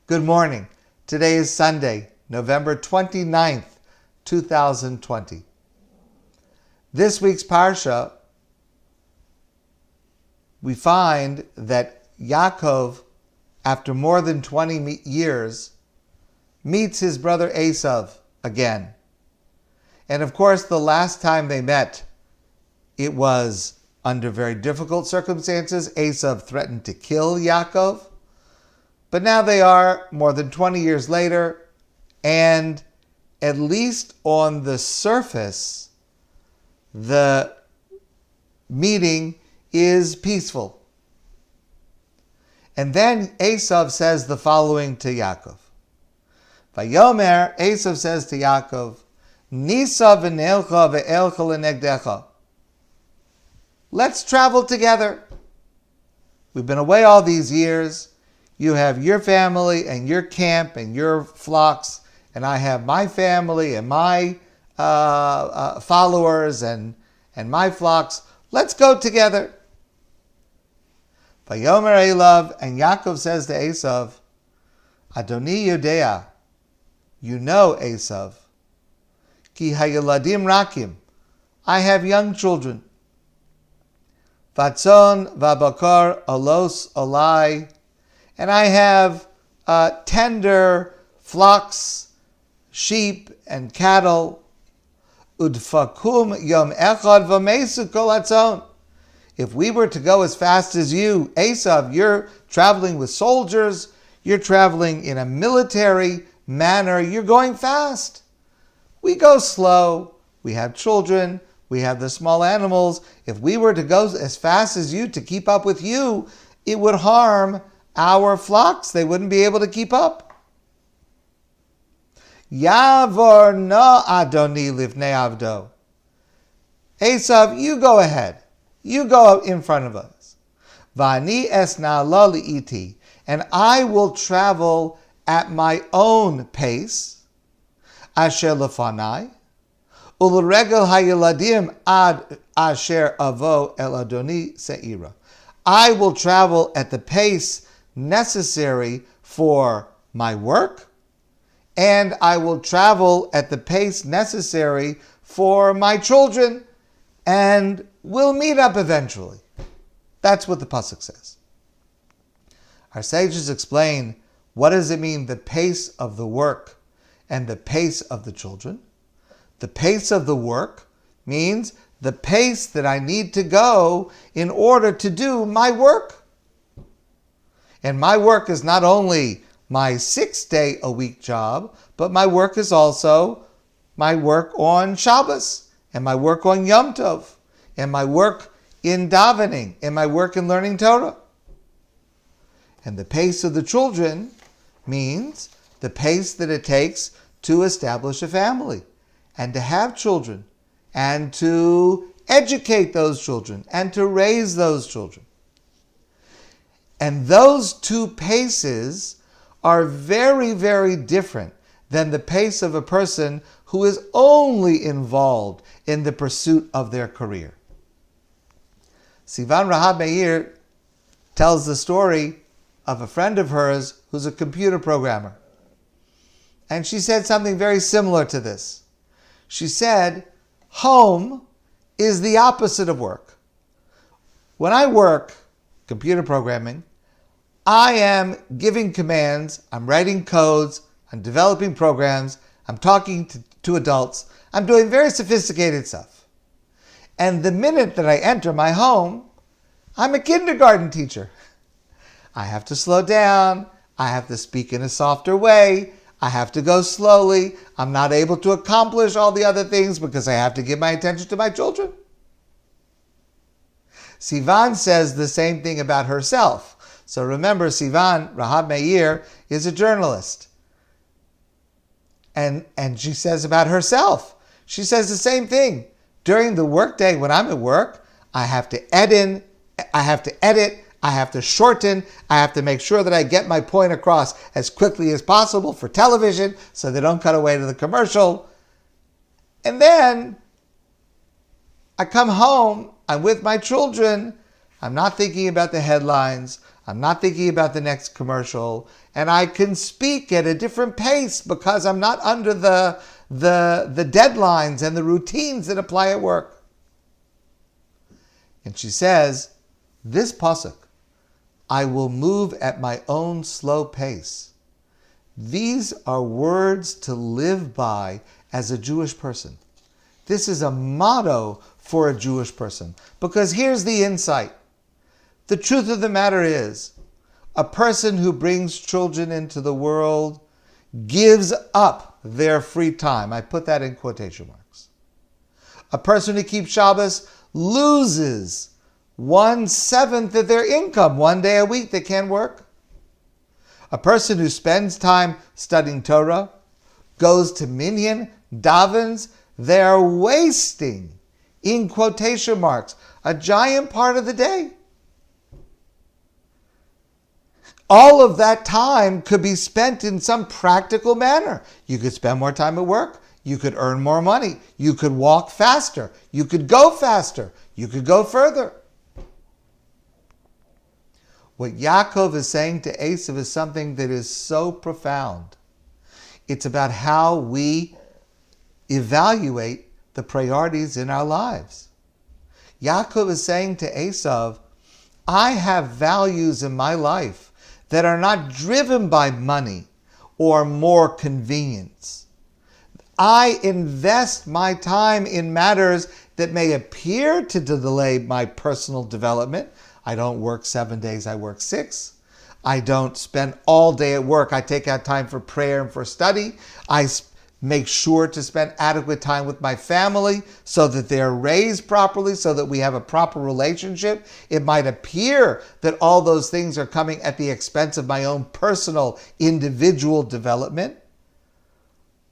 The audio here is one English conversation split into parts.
Good morning. Today is Sunday, November 29th, 2020. This week's Parsha, we find that Yaakov, after more than 20 years, meets his brother Esav again. And of course, the last time they met, it was under very difficult circumstances. Esav threatened to kill Yaakov. But now they are more than 20 years later, and at least on the surface, the meeting is peaceful. And then Esav says the following to Yaakov. Vayomer, Esav says to Yaakov, Nisa v'nelcha ve'elcha l'negdecha. Let's travel together. We've been away all these years. You have your family and your camp and your flocks, and I have my family and my followers and my flocks. Let's go together. Vayomer Elav, and Yaakov says to Esav, Adoni Yodea, you know, Esav, Ki hayeladim rakim, I have young children. Vatzon vabakar alos olai, and I have tender flocks, sheep, and cattle. Udfakum yom echad v'mesu kol hatzon. If we were to go as fast as you, Esav, you're traveling with soldiers, you're traveling in a military manner, you're going fast. We go slow, we have children, we have the small animals. If we were to go as fast as you to keep up with you, it would harm our flocks. They wouldn't be able to keep up. Yavor no Adoni livnei avdo. Esav, you go ahead. You go in front of us. Vani esna lo li'iti. And I will travel at my own pace. Asher lefanai. Ulregel hayeladim ad asher avo el Adoni se'ira. I will travel at the pace necessary for my work, and I will travel at the pace necessary for my children, and we'll meet up eventually. That's what the pasuk says. Our sages explain, what does it mean, the pace of the work and the pace of the children? The pace of the work means the pace that I need to go in order to do my work. And my work is not only my 6-day-a-week job, but my work is also my work on Shabbos, and my work on Yom Tov, and my work in davening, and my work in learning Torah. And the pace of the children means the pace that it takes to establish a family, and to have children, and to educate those children, and to raise those children. And those two paces are very, very different than the pace of a person who is only involved in the pursuit of their career. Sivan Rahab Meir tells the story of a friend of hers who's a computer programmer. And she said something very similar to this. She said, home is the opposite of work. When I work computer programming, I am giving commands, I'm writing codes, I'm developing programs, I'm talking to adults, I'm doing very sophisticated stuff. And the minute that I enter my home, I'm a kindergarten teacher. I have to slow down, I have to speak in a softer way, I have to go slowly, I'm not able to accomplish all the other things because I have to give my attention to my children. Sivan says the same thing about herself. So remember, Sivan, Rahab Meir, is a journalist. And she says about herself, she says the same thing. During the workday, when I'm at work, I have to edit, I have to shorten, I have to make sure that I get my point across as quickly as possible for television so they don't cut away to the commercial. And then I come home, I'm with my children, I'm not thinking about the headlines, I'm not thinking about the next commercial, and I can speak at a different pace because I'm not under the deadlines and the routines that apply at work. And she says, this pasuk, I will move at my own slow pace. These are words to live by as a Jewish person. This is a motto for a Jewish person. Because here's the insight. The truth of the matter is, a person who brings children into the world gives up their free time. I put that in quotation marks. A person who keeps Shabbos loses 1/7 of their income. One day a week they can't work. A person who spends time studying Torah, goes to minyan, davens, they're wasting, in quotation marks, a giant part of the day. All of that time could be spent in some practical manner. You could spend more time at work. You could earn more money. You could walk faster. You could go faster. You could go further. What Yaakov is saying to Esav is something that is so profound. It's about how we evaluate the priorities in our lives. Yaakov is saying to Esav, I have values in my life that are not driven by money or more convenience. I invest my time in matters that may appear to delay my personal development. I don't work 7 days, I work 6. I don't spend all day at work. I take out time for prayer and for study. I make sure to spend adequate time with my family so that they're raised properly, so that we have a proper relationship. It might appear that all those things are coming at the expense of my own personal, individual development.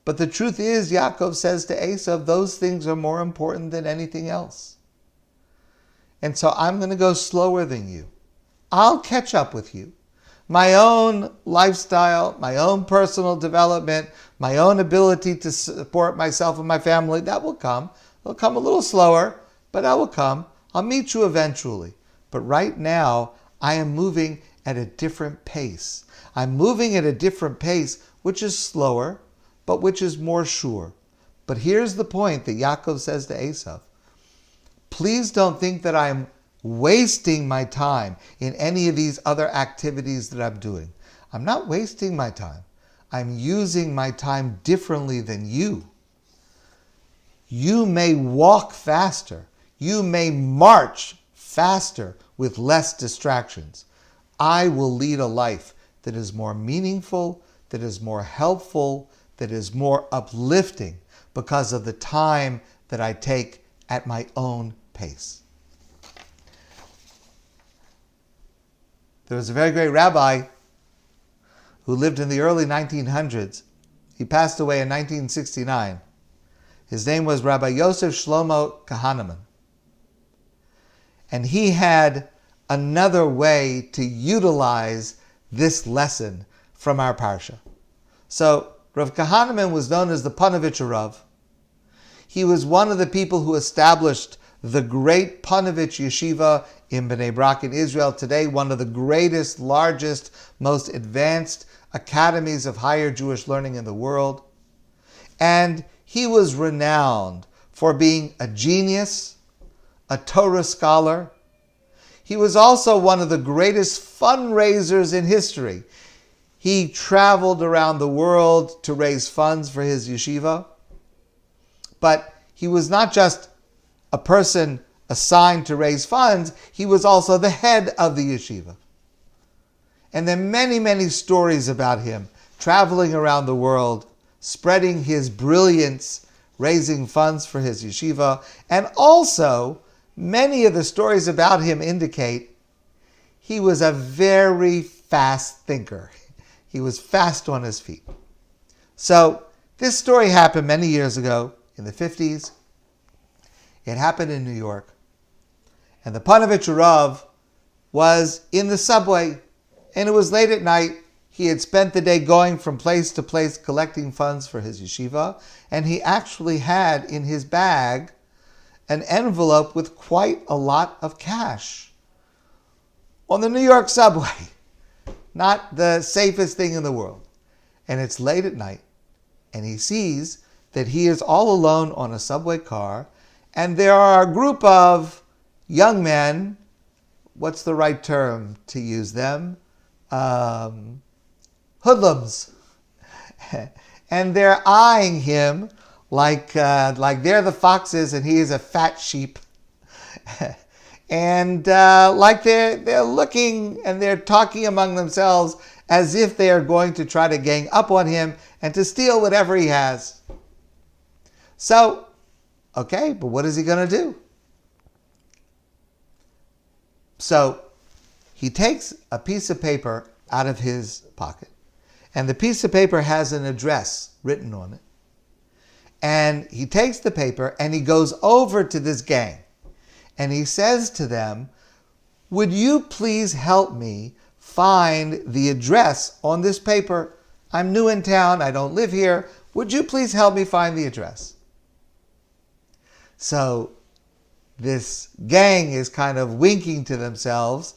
But the truth is, Yaakov says to Esav, those things are more important than anything else. And so I'm going to go slower than you. I'll catch up with you. My own lifestyle, my own personal development, my own ability to support myself and my family, that will come. It'll come a little slower, but that will come. I'll meet you eventually. But right now, I am moving at a different pace. I'm moving at a different pace, which is slower, but which is more sure. But here's the point that Yaakov says to Esav. Please don't think that I'm wasting my time in any of these other activities that I'm doing. I'm not wasting my time. I'm using my time differently than you. You may walk faster. You may march faster with less distractions. I will lead a life that is more meaningful, that is more helpful, that is more uplifting because of the time that I take at my own pace. There was a very great rabbi who lived in the early 1900s. He passed away in 1969. His name was Rabbi Yosef Shlomo Kahaneman. And he had another way to utilize this lesson from our parsha. So Rav Kahaneman was known as the Panovich Rav. He was one of the people who established the great Panovich Yeshiva in Bnei Brak in Israel, today one of the greatest, largest, most advanced academies of higher Jewish learning in the world. And he was renowned for being a genius, a Torah scholar. He was also one of the greatest fundraisers in history. He traveled around the world to raise funds for his yeshiva. But he was not just a person assigned to raise funds, he was also the head of the yeshiva. And there are many, many stories about him traveling around the world, spreading his brilliance, raising funds for his yeshiva. And also, many of the stories about him indicate he was a very fast thinker. He was fast on his feet. So, this story happened many years ago in the 50s. It happened in New York. And the Panovich Rav was in the subway, and it was late at night. He had spent the day going from place to place collecting funds for his yeshiva, and he actually had in his bag an envelope with quite a lot of cash. on the New York subway. Not the safest thing in the world. And it's late at night, and he sees that he is all alone on a subway car, and there are a group of young men. What's the right term to use them? Hoodlums. And they're eyeing him like they're the foxes and he is a fat sheep. And like they're looking and they're talking among themselves as if they are going to try to gang up on him and to steal whatever he has. So, okay, but what is he going to do? So he takes a piece of paper out of his pocket, and the piece of paper has an address written on it. And he takes the paper and he goes over to this gang and he says to them, "Would you please help me find the address on this paper? I'm new in town, I don't live here. Would you please help me find the address?" So this gang is kind of winking to themselves.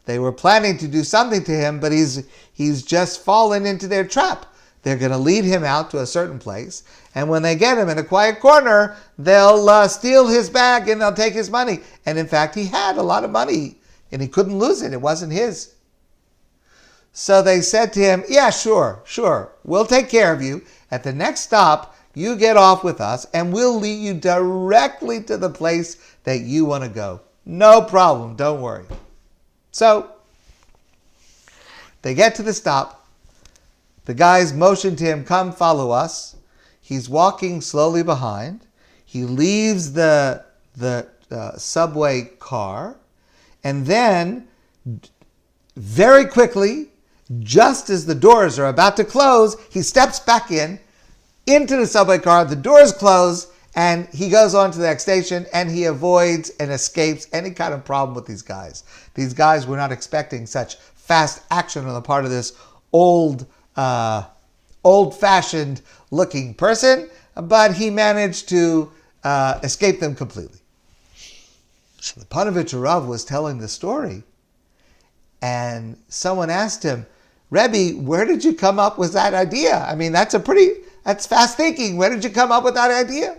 They were planning to do something to him, but he's just fallen into their trap. They're going to lead him out to a certain place, and when they get him in a quiet corner, they'll steal his bag and they'll take his money. And in fact, he had a lot of money, and he couldn't lose it. It wasn't his. So they said to him, "Yeah, sure, we'll take care of you. At the next stop, you get off with us, and we'll lead you directly to the place that you want to go. No problem, don't worry." So they get to the stop. The guys motion to him, "Come, follow us." He's walking slowly behind. He leaves the subway car, and then very quickly, just as the doors are about to close, he steps back into the subway car. The doors close, and he goes on to the next station, and he avoids and escapes any kind of problem with these guys. These guys were not expecting such fast action on the part of this old-fashioned looking person, but he managed to escape them completely. So the Panovich Rav was telling the story, and someone asked him, "Rebbe, where did you come up with that idea? I mean, that's fast thinking. Where did you come up with that idea?"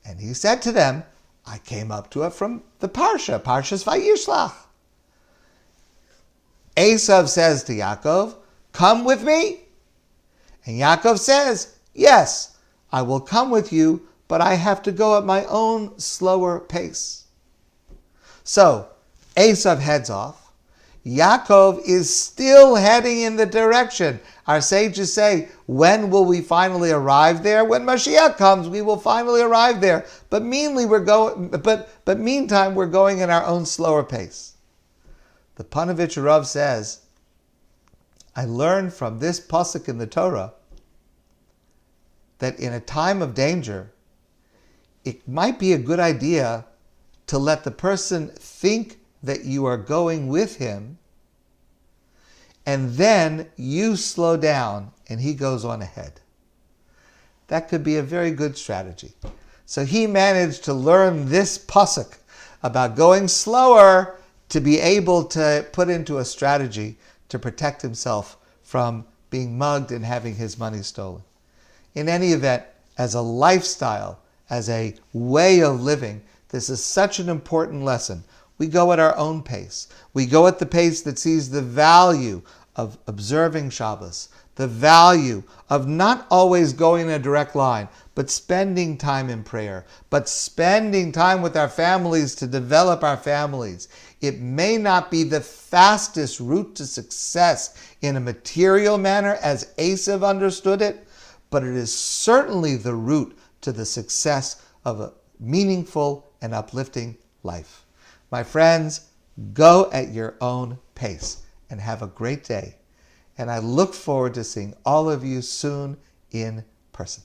And he said to them, "I came up to it from the Parshas Vayishlach. Esav says to Yaakov, 'Come with me.' And Yaakov says, 'Yes, I will come with you, but I have to go at my own slower pace.' So Esav heads off. Yaakov is still heading in the direction. Our sages say, when will we finally arrive there? When Mashiach comes, we will finally arrive there. But meanwhile, meantime, we're going at our own slower pace. The Panovich Rav says, I learned from this pasuk in the Torah that in a time of danger, it might be a good idea to let the person think that you are going with him, and then you slow down and he goes on ahead. That could be a very good strategy. So he managed to learn this pasuk about going slower to be able to put into a strategy to protect himself from being mugged and having his money stolen. In any event, as a lifestyle, as a way of living, this is such an important lesson. We go at our own pace. We go at the pace that sees the value of observing Shabbos, the value of not always going in a direct line, but spending time in prayer, but spending time with our families to develop our families. It may not be the fastest route to success in a material manner as Esav understood it, but it is certainly the route to the success of a meaningful and uplifting life. My friends, go at your own pace and have a great day. And I look forward to seeing all of you soon in person.